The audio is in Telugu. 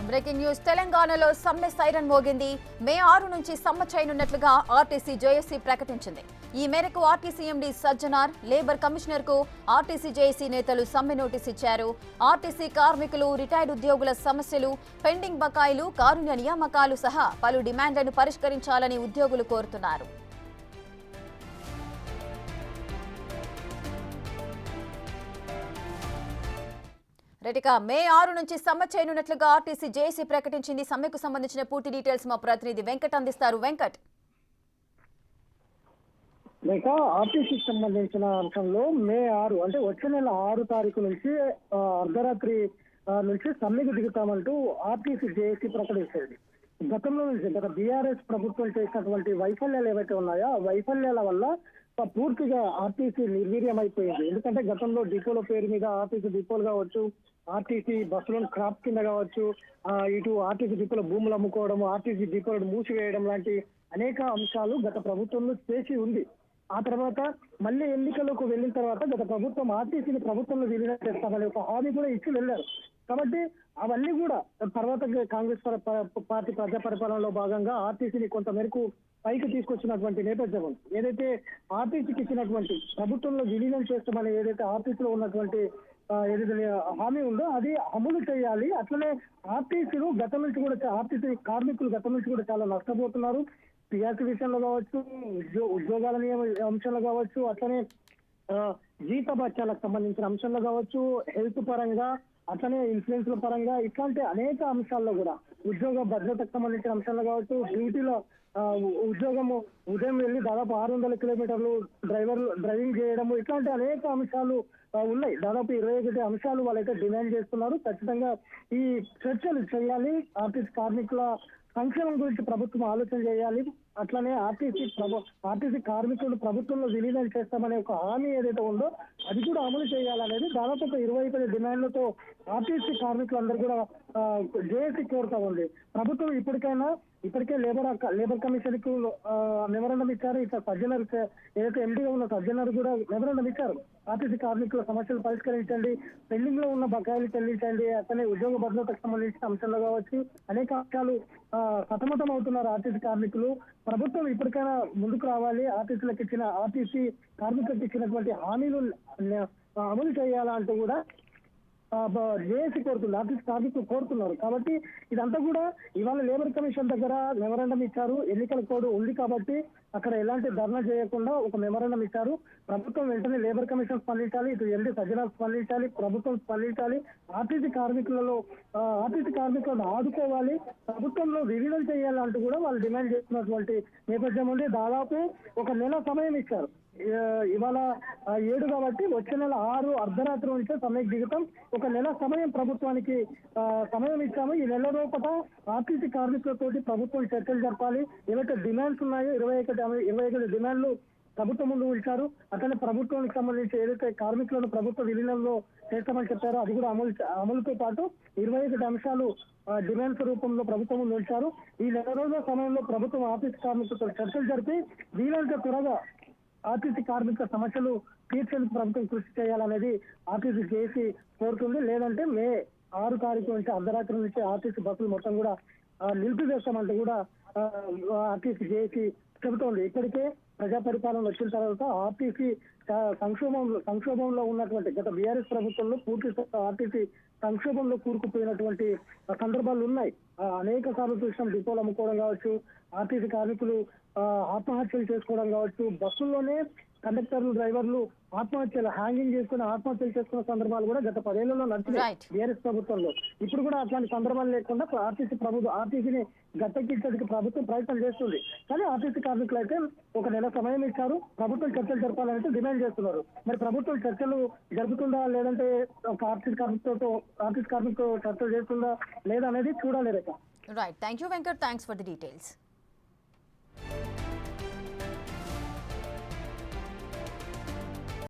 బ్రేకింగ్ న్యూస్ తెలంగాణలో సమ్మె సైరన్ మోగింది. మే 6 నుంచి సమ్మె చేయనున్నట్లుగా ఆర్టీసీ జేఏసీ ప్రకటించింది. ఈ మేరకు RTC MD Sajjanar labour commissioner కు ఆర్టీసీ జేఏసీ నేతలు సమ్మె నోటీస్ ఇచ్చారు. ఆర్టీసీ కార్మికులు, రిటైర్డ్ ఉద్యోగుల సమస్యలు, పెండింగ్ బకాయిలు, కారుణ్య నియామకాలు సహా పలు డిమాండ్లను పరిష్కరించాలని ఉద్యోగులు కోరుతున్నారు. రెటిక మే 6 నుంచి సమ్మె చేయనున్నట్లుగా ఆర్టీసీ జేఏసీ ప్రకటించింది. సమ్మెకు సంబంధించిన పూర్తి డీటెయిల్స్ మా ప్రతినిధి వెంకట్ అందిస్తారు. వెంకట్, ఆర్టీసీకి సంబంధించిన అంశంలో మే 6 అంటే వచ్చే నెల 6 తారీఖు నుంచి అర్ధరాత్రి నుంచి సమ్మెకు దిగుతామంటూ ఆర్టీసీ జేఏసీ ప్రకటించింది. గతంలో నుంచి గత బీఆర్ఎస్ ప్రభుత్వం చేసినటువంటి వైఫల్యాలు ఏవైతే ఉన్నాయో ఆ వైఫల్యాల వల్ల పూర్తిగా ఆర్టీసీ నిర్వీర్యం అయిపోయింది. ఎందుకంటే గతంలో డిపోల పేరు మీద ఆర్టీసీ డిపోలు కావచ్చు, ఆర్టీసీ బస్సులను క్రాప్ కింద కావచ్చు, ఇటు ఆర్టీసీ డిపోల భూములు అమ్ముకోవడం, ఆర్టీసీ డిపోలను మూసివేయడం లాంటి అనేక అంశాలు గత ప్రభుత్వంలో చేసి ఉంది. ఆ తర్వాత మళ్ళీ ఎన్నికలకు వెళ్ళిన తర్వాత గత ప్రభుత్వం ఆర్టీసీని ప్రభుత్వంలో విలీనం చేస్తామని ఒక హామీ కూడా ఇచ్చి వెళ్ళారు. కాబట్టి అవన్నీ కూడా తర్వాత కాంగ్రెస్ పార్టీ ప్రజా పరిపాలనలో భాగంగా ఆర్టీసీని కొంత మేరకు పైకి తీసుకొచ్చినటువంటి నేపథ్యం ఉంది. ఏదైతే ఆర్టీసీకి ఇచ్చినటువంటి ప్రభుత్వంలో విలీనం చేస్తామని ఏదైతే ఆర్టీసీలో ఉన్నటువంటి ఏదైతే హామీ ఉందో అది అమలు చేయాలి. అట్లనే ఆర్టీసీలు గతం నుంచి కూడా ఆర్టీసీ కార్మికులు గతం నుంచి కూడా చాలా నష్టపోతున్నారు. పిఆర్సీ విషయంలో కావచ్చు, ఉద్యోగాల అంశంలో కావచ్చు, అట్లనే జీత భత్యాలకు సంబంధించిన అంశంలో కావచ్చు, హెల్త్ పరంగా, అట్లనే ఇన్సూరెన్స్ల పరంగా ఇట్లాంటి అనేక అంశాల్లో కూడా ఉద్యోగ భద్రతకు సంబంధించిన అంశాల్లో కావచ్చు, డ్యూటీలో ఉద్యోగము ఉదయం వెళ్ళి దాదాపు 600 కిలోమీటర్లు డ్రైవింగ్ చేయడము, ఇట్లాంటి అనేక అంశాలు ఉన్నాయి. దాదాపు 21 అంశాలు వాళ్ళైతే డిమాండ్ చేస్తున్నారు. ఖచ్చితంగా ఈ చర్చలు చేయాలి. ఆర్టీసీ కార్మికుల సంక్షేమం గురించి ప్రభుత్వం ఆలోచన చేయాలి. అట్లనే ఆర్టీసీ కార్మికులు ప్రభుత్వంలో విలీనం చేస్తామనే ఒక హామీ ఏదైతే ఉందో అది కూడా అమలు చేయాలనేది దాదాపు ఒక 21 డిమాండ్లతో ఆర్టీసీ కార్మికులందరూ కూడా జేఏసీ కోరుతా ఉంది. ప్రభుత్వం ఇప్పటికే లేబర్ కమిషన్ కు మెమరాండం ఇచ్చారు. ఇట్లా సజ్జనర్ ఏదైతే ఎండీగా ఉన్న సజ్జనర్ కూడా మెమరాండం ఇచ్చారు. ఆర్టీసీ కార్మికుల సమస్యలు పరిష్కరించండి, పెండింగ్ లో ఉన్న బకాయిలు చెల్లించండి, అతనే ఉద్యోగ భద్రతకు సంబంధించిన అంశాల్లో కావచ్చు అనేక అంశాలు సతమతం అవుతున్నారు ఆర్టీసీ కార్మికులు. ప్రభుత్వం ఇప్పటికైనా ముందుకు రావాలి. ఆర్టీసీ కార్మికులకు ఇచ్చినటువంటి హామీలు అమలు చేయాలంటూ కూడా జేఏసీ కోరుతుంది, ఆర్టీసీ కార్మికులు కోరుతున్నారు. కాబట్టి ఇదంతా కూడా ఇవాళ లేబర్ కమిషన్ దగ్గర మెమరాండం ఇచ్చారు. ఎన్నికల కోడ్ ఉంది కాబట్టి అక్కడ ఎలాంటి ధర్నా చేయకుండా ఒక మెమరాండం ఇచ్చారు. ప్రభుత్వం వెంటనే లేబర్ కమిషన్ స్పందించాలి, ఇటు ఎండీ సజ్జనార్ స్పందించాలి, ప్రభుత్వం స్పందించాలి. ఆర్టీసీ కార్మికులను ఆదుకోవాలి, ప్రభుత్వంలో విలీనం చేయాలంటూ కూడా వాళ్ళు డిమాండ్ చేస్తున్నటువంటి నేపథ్యం ఉంది. దాదాపు ఒక నెల సమయం ఇచ్చారు. ఇవాళ 7 కాబట్టి వచ్చే నెల 6 అర్ధరాత్రి నుంచే సమ్మెకు దిగుతాం. ఒక నెల సమయం ప్రభుత్వానికి సమయం ఇచ్చాము. ఈ నెల లోపల ఆర్టీసీ కార్మికులతోటి ప్రభుత్వం చర్చలు జరపాలి. ఏవైతే డిమాండ్స్ ఉన్నాయో 21 డిమాండ్లు ప్రభుత్వం ముందు ఉంచారు. అట్లనే ప్రభుత్వానికి సంబంధించి ఏదైతే కార్మికులను ప్రభుత్వ విలీనంలో చేస్తామని చెప్పారో అది కూడా అమలుతో పాటు 21 అంశాలు డిమాండ్స్ రూపంలో ప్రభుత్వం ముందు ఉంచారు. ఈ నెల రోజుల సమయంలో ప్రభుత్వం ఆర్టీసీ కార్మికులతో చర్చలు జరిపి వీలైనంత త్వరగా ఆర్టీసీ కార్మికుల సమస్యలు తీర్చేందుకు ప్రభుత్వం కృషి చేయాలనేది ఆర్టీసీ జేఏసీ కోరుతుంది. లేదంటే మే 6 తారీఖు నుంచి అర్ధరాత్రి నుంచి ఆర్టీసీ బస్సులు మొత్తం కూడా నిలిపివేస్తామంటూ కూడా ఆర్టీసీ జేఏసీ చెబుతోంది. ఇప్పటికే ప్రజా పరిపాలన వచ్చిన తర్వాత ఆర్టీసీ సంక్షోభంలో ఉన్నటువంటి గత బీఆర్ఎస్ ప్రభుత్వంలో పూర్తి ఆర్టీసీ సంక్షోభంలో కూరుకుపోయినటువంటి సందర్భాలు ఉన్నాయి. అనేక సార్లు చూసిన డిపోలు అమ్ముకోవడం కావచ్చు, ఆర్టీసీ కార్మికులు ఆత్మహత్యలు చేసుకోవడం కావచ్చు, బస్సుల్లోనే కండక్టర్లు, డ్రైవర్లు హ్యాంగింగ్ ఆత్మహత్యలు చేసుకున్న సందర్భాలు కూడా గత 10 ఏళ్లలో నడిచినాయి బీఆర్ఎస్ ప్రభుత్వంలో. ఇప్పుడు కూడా అట్లాంటి సందర్భాలు లేకుండా ఆర్టీసీని గట్టెక్కించేందుకు ప్రభుత్వం ప్రయత్నం చేస్తుంది. కానీ ఆర్టీసీ కార్మికులు అయితే ఒక నెల సమయం ఇచ్చారు. ప్రభుత్వం చర్చలు జరపాలంటే డిమాండ్ చేస్తున్నారు. మరి ప్రభుత్వం చర్చలు జరుపుతుందా, లేదంటే ఒక ఆర్టీసీ కార్మికులతో చర్చలు చేస్తుందా లేదా అనేది చూడాలి. Rekha. Right, thank you Venkat, thanks for the details.